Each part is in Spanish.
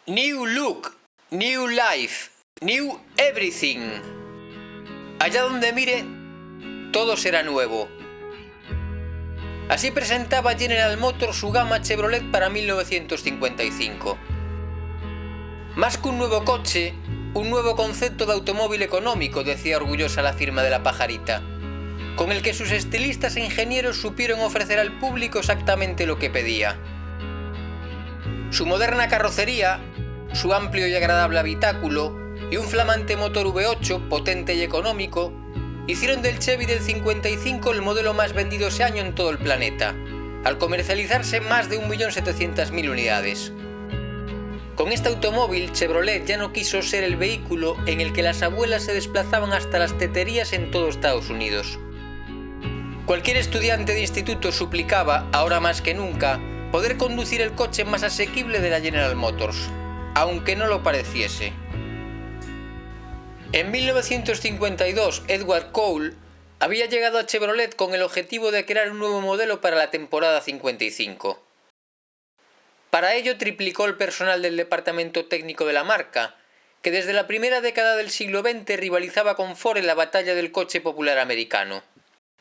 New look, new life, new everything. Allá donde mire, todo será nuevo. Así presentaba General Motors su gama Chevrolet para 1955. Más que un nuevo coche, un nuevo concepto de automóvil económico, decía orgullosa la firma de la pajarita, con el que sus estilistas e ingenieros supieron ofrecer al público exactamente lo que pedía. Su moderna carrocería, su amplio y agradable habitáculo y un flamante motor V8 potente y económico hicieron del Chevy del 55 el modelo más vendido ese año en todo el planeta, al comercializarse más de 1.700.000 unidades. Con este automóvil, Chevrolet ya no quiso ser el vehículo en el que las abuelas se desplazaban hasta las teterías en todo Estados Unidos. Cualquier estudiante de instituto suplicaba, ahora más que nunca, poder conducir el coche más asequible de la General Motors, aunque no lo pareciese. En 1952, Edward Cole había llegado a Chevrolet con el objetivo de crear un nuevo modelo para la temporada 55. Para ello triplicó el personal del departamento técnico de la marca, que desde la primera década del siglo XX rivalizaba con Ford en la batalla del coche popular americano.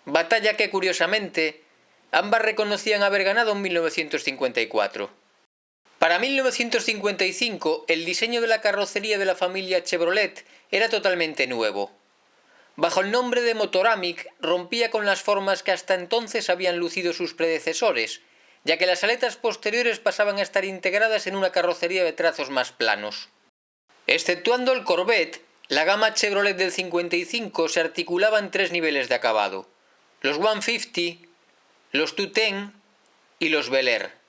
Batalla que, curiosamente, ambas reconocían haber ganado en 1954. Para 1955, el diseño de la carrocería de la familia Chevrolet era totalmente nuevo. Bajo el nombre de Motoramic, rompía con las formas que hasta entonces habían lucido sus predecesores, ya que las aletas posteriores pasaban a estar integradas en una carrocería de trazos más planos. Exceptuando el Corvette, la gama Chevrolet del 55 se articulaba en tres niveles de acabado: los 150, los 210 y los Bel Air.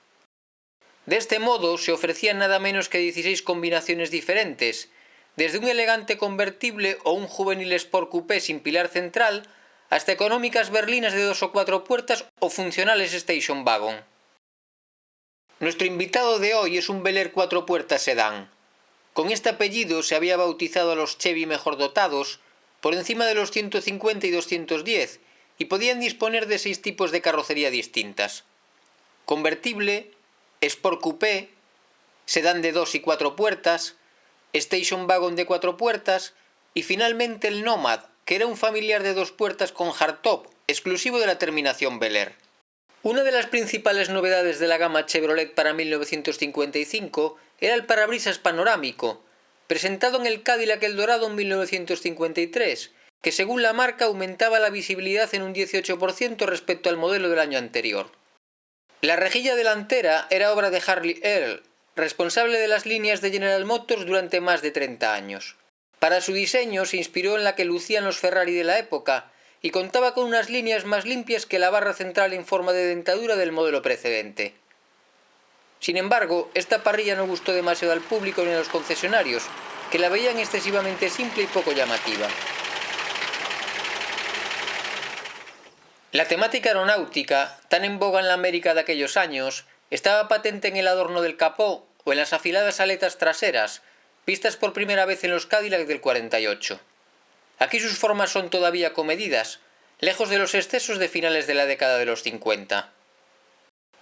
De este modo se ofrecían nada menos que 16 combinaciones diferentes, desde un elegante convertible o un juvenil Sport Coupé sin pilar central, hasta económicas berlinas de 2 o 4 puertas o funcionales Station Wagon. Nuestro invitado de hoy es un Bel Air 4 puertas sedán. Con este apellido se había bautizado a los Chevy mejor dotados, por encima de los 150 y 210, y podían disponer de 6 tipos de carrocería distintas: convertible, Sport Coupé, sedán de 2 y 4 puertas, Station Wagon de 4 puertas y finalmente el Nomad, que era un familiar de 2 puertas con hardtop, exclusivo de la terminación Bel Air. Una de las principales novedades de la gama Chevrolet para 1955 era el parabrisas panorámico, presentado en el Cadillac Eldorado en 1953, que según la marca aumentaba la visibilidad en un 18% respecto al modelo del año anterior. La rejilla delantera era obra de Harley Earl, responsable de las líneas de General Motors durante más de 30 años. Para su diseño se inspiró en la que lucían los Ferrari de la época y contaba con unas líneas más limpias que la barra central en forma de dentadura del modelo precedente. Sin embargo, esta parrilla no gustó demasiado al público ni a los concesionarios, que la veían excesivamente simple y poco llamativa. La temática aeronáutica, tan en boga en la América de aquellos años, estaba patente en el adorno del capó o en las afiladas aletas traseras, vistas por primera vez en los Cadillac del 48. Aquí sus formas son todavía comedidas, lejos de los excesos de finales de la década de los 50.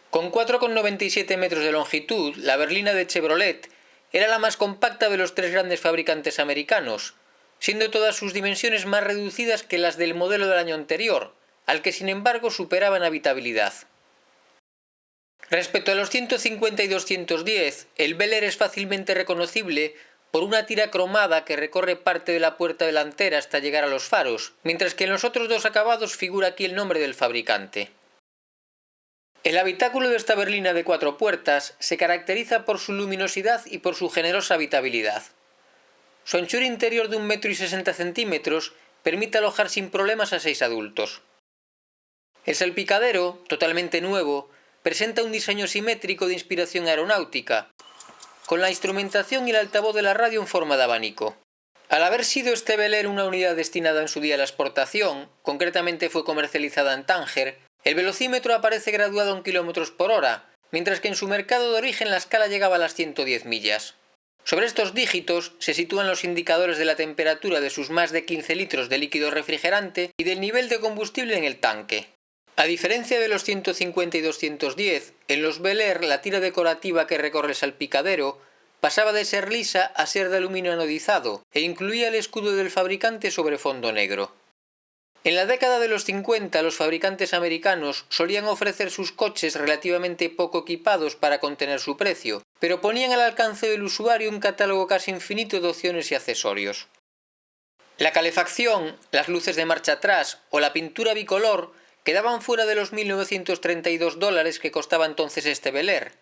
Con 4,97 metros de longitud, la berlina de Chevrolet era la más compacta de los 3 grandes fabricantes americanos, siendo todas sus dimensiones más reducidas que las del modelo del año anterior, al que sin embargo superaba en habitabilidad. Respecto a los 150 y 210, el Bel Air es fácilmente reconocible por una tira cromada que recorre parte de la puerta delantera hasta llegar a los faros, mientras que en los otros 2 acabados figura aquí el nombre del fabricante. El habitáculo de esta berlina de 4 puertas se caracteriza por su luminosidad y por su generosa habitabilidad. Su anchura interior de 1,60 m permite alojar sin problemas a 6 adultos. El salpicadero, totalmente nuevo, presenta un diseño simétrico de inspiración aeronáutica, con la instrumentación y el altavoz de la radio en forma de abanico. Al haber sido este Bel Air una unidad destinada en su día a la exportación, concretamente fue comercializada en Tánger, el velocímetro aparece graduado en km/h, mientras que en su mercado de origen la escala llegaba a las 110 millas. Sobre estos dígitos se sitúan los indicadores de la temperatura de sus más de 15 litros de líquido refrigerante y del nivel de combustible en el tanque. A diferencia de los 150 y 210, en los Bel Air la tira decorativa que recorre el salpicadero pasaba de ser lisa a ser de aluminio anodizado e incluía el escudo del fabricante sobre fondo negro. En la década de los 50, los fabricantes americanos solían ofrecer sus coches relativamente poco equipados para contener su precio, pero ponían al alcance del usuario un catálogo casi infinito de opciones y accesorios. La calefacción, las luces de marcha atrás o la pintura bicolor quedaban fuera de los $1.932 que costaba entonces este Bel Air.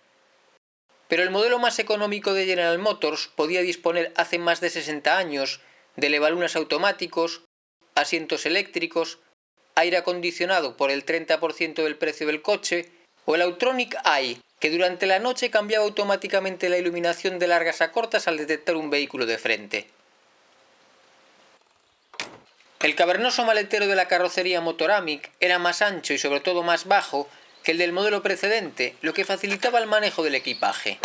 Pero el modelo más económico de General Motors podía disponer hace más de 60 años de elevalunas automáticos, asientos eléctricos, aire acondicionado por el 30% del precio del coche o el Autronic Eye, que durante la noche cambiaba automáticamente la iluminación de largas a cortas al detectar un vehículo de frente. El cavernoso maletero de la carrocería Motoramic era más ancho y sobre todo más bajo que el del modelo precedente, lo que facilitaba el manejo del equipaje.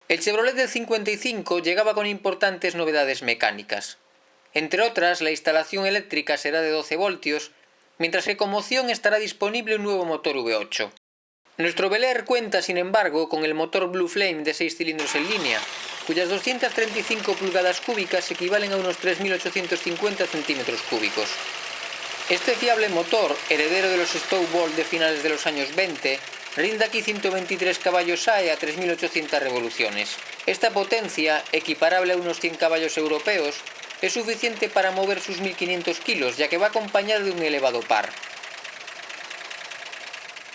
El Chevrolet del 55 llegaba con importantes novedades mecánicas. Entre otras, la instalación eléctrica será de 12 voltios, mientras que como opción estará disponible un nuevo motor V8. Nuestro Bel Air cuenta, sin embargo, con el motor Blue Flame de 6 cilindros en línea, cuyas 235 pulgadas cúbicas equivalen a unos 3.850 centímetros cúbicos. Este fiable motor, heredero de los Stowball de finales de los años 20, rinde aquí 123 caballos SAE a 3.800 revoluciones. Esta potencia, equiparable a unos 100 caballos europeos, es suficiente para mover sus 1.500 kilos, ya que va acompañado de un elevado par.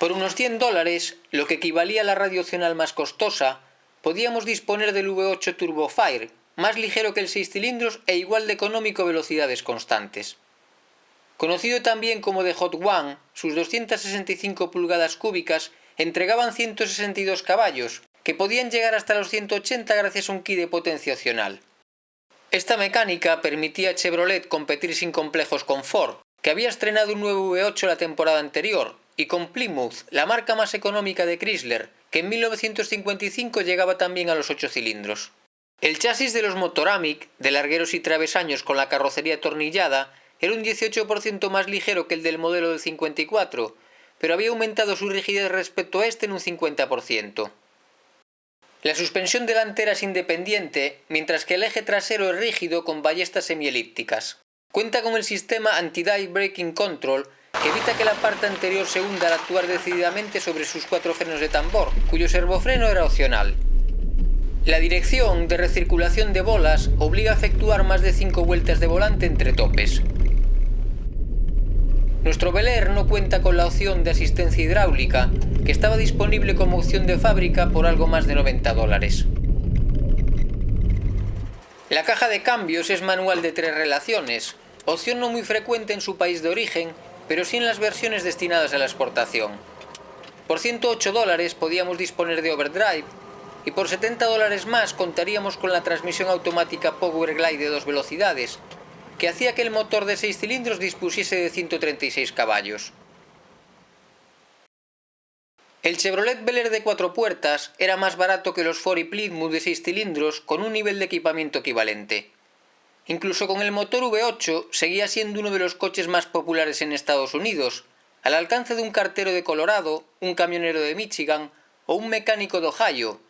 Por unos $100, lo que equivalía a la radio opcional más costosa, podíamos disponer del V8 Turbo Fire, más ligero que el 6 cilindros e igual de económico a velocidades constantes. Conocido también como The Hot One, sus 265 pulgadas cúbicas entregaban 162 caballos, que podían llegar hasta los 180 gracias a un ki de potencia opcional. Esta mecánica permitía a Chevrolet competir sin complejos con Ford, que había estrenado un nuevo V8 la temporada anterior, y con Plymouth, la marca más económica de Chrysler, que en 1955 llegaba también a los 8 cilindros. El chasis de los Motoramic, de largueros y travesaños con la carrocería atornillada, era un 18% más ligero que el del modelo del 54, pero había aumentado su rigidez respecto a este en un 50%. La suspensión delantera es independiente, mientras que el eje trasero es rígido con ballestas semielípticas. Cuenta con el sistema Anti-Dive Braking Control, que evita que la parte anterior se hunda al actuar decididamente sobre sus 4 frenos de tambor, cuyo servofreno era opcional. La dirección de recirculación de bolas obliga a efectuar más de 5 vueltas de volante entre topes. Nuestro Bel Air no cuenta con la opción de asistencia hidráulica, que estaba disponible como opción de fábrica por algo más de $90. La caja de cambios es manual de 3 relaciones, opción no muy frecuente en su país de origen, pero sí en las versiones destinadas a la exportación. Por $108 podíamos disponer de overdrive y por $70 más contaríamos con la transmisión automática Power Glide de 2 velocidades, que hacía que el motor de 6 cilindros dispusiese de 136 caballos. El Chevrolet Bel Air de 4 puertas era más barato que los Ford y Plymouth de 6 cilindros con un nivel de equipamiento equivalente. Incluso con el motor V8 seguía siendo uno de los coches más populares en Estados Unidos, al alcance de un cartero de Colorado, un camionero de Michigan o un mecánico de Ohio,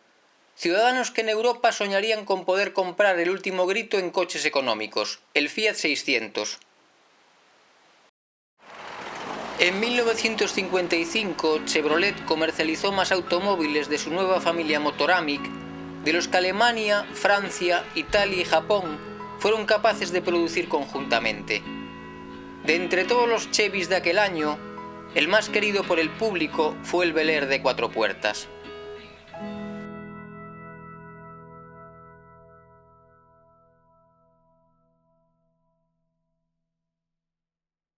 ciudadanos que en Europa soñarían con poder comprar el último grito en coches económicos, el Fiat 600. En 1955, Chevrolet comercializó más automóviles de su nueva familia Motoramic, de los que Alemania, Francia, Italia y Japón fueron capaces de producir conjuntamente. De entre todos los Chevys de aquel año, el más querido por el público fue el Bel Air de 4 puertas.